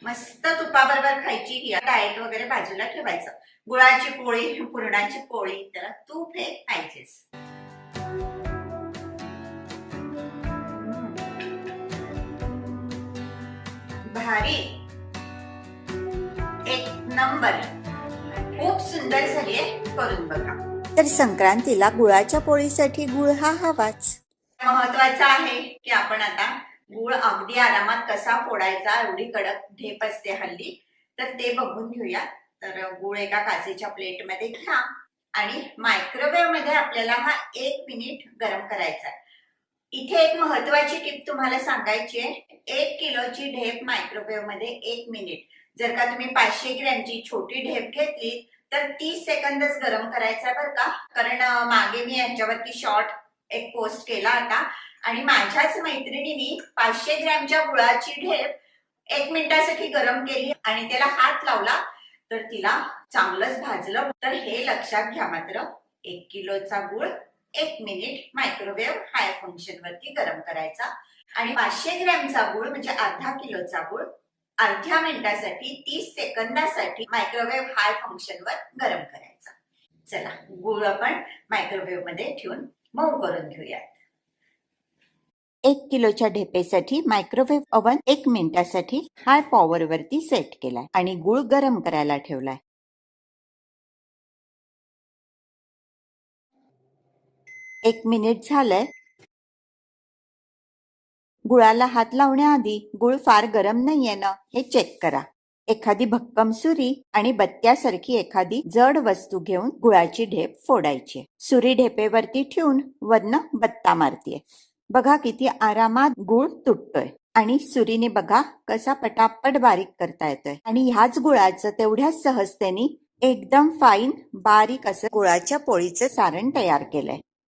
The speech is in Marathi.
मस्त तुपाबरोबर खायची ही डाएट वगैरे बाजूला ठेवायचं. गुळाची पोळी, पुरणाची पोळी, त्याला तूप हे पाहिजेच. भारी, एक नंबर, खूप सुंदर झालीये. करून बघा. तर संक्रांतीला गुळाच्या पोळीसाठी गुळ हा हवाच. महत्वाचं आहे की आपण आता गुळ अगदी आरामात कसा फोडायचा, एवढी कडक ढेप असते हल्ली, तर ते बघून घेऊया. तर गुळ एका काचेच्या प्लेटमध्ये घ्या आणि मायक्रोवेव्ह मध्ये आपल्याला हा 1 मिनिट गरम करायचा आहे. इथे एक महत्वाची टिप तुम्हाला सांगायची आहे. 1 किलोची ढेप मायक्रोवेव्ह मध्ये 1 मिनिट. जर का तुम्ही 500 ग्रॅमची छोटी ढेप घेतली तर 30 सेकंदच गरम करायचा आहे बरं का. कारण मागे मी याच्यावरती शॉर्ट एक पोस्ट केला होता आणि माझ्याच मैत्रिणींनी 500 ग्रॅमच्या गुळाची ढेप 1 मिनिटासाठी गरम केली आणि त्याला हात लावला तर तिला चांगलंच भाजलं. तर हे लक्षात घ्या मात्र, 1 किलोचा गुळ 1 मिनिट मायक्रोवेव्ह हाय फंक्शन वरती गरम करायचा आणि 500 ग्रॅमचा गुळ म्हणजे अर्धा किलोचा गुळ अर्ध्या मिनिटासाठी 30 सेकंदासाठी मायक्रोवेव्ह हाय फंक्शन वर गरम करायचा. चला गुळ आपण मायक्रोवेव्ह मध्ये ठेवून मऊ करून घेऊयात. 1 किलोच्या ढेपेसाठी मायक्रोवेव्ह ओव्हन 1 मिनिटासाठी हाय पॉवर वरती सेट केलाय आणि गुळ गरम करायला ठेवलाय. 1 मिनिट झालंय. गुळाला हात लावण्याआधी गुळ फार गरम नाहीये ना हे चेक करा. एखादी भक्कम सुरी आणि बत्त्यासारखी एखादी जड वस्तू घेऊन गुळाची ढेप फोडायची. सुरी ढेपेवरती ठेवून वरनं बत्ता मारतीये. बघा किती आरामात गुळ तुटतोय आणि सुरीने बघा कसा पटापट बारीक करता येतोय. आणि ह्याच गुळाचं तेवढ्याच सहजतेने एकदम फाईन बारीक असं गुळाच्या पोळीचं सारण तयार केलंय.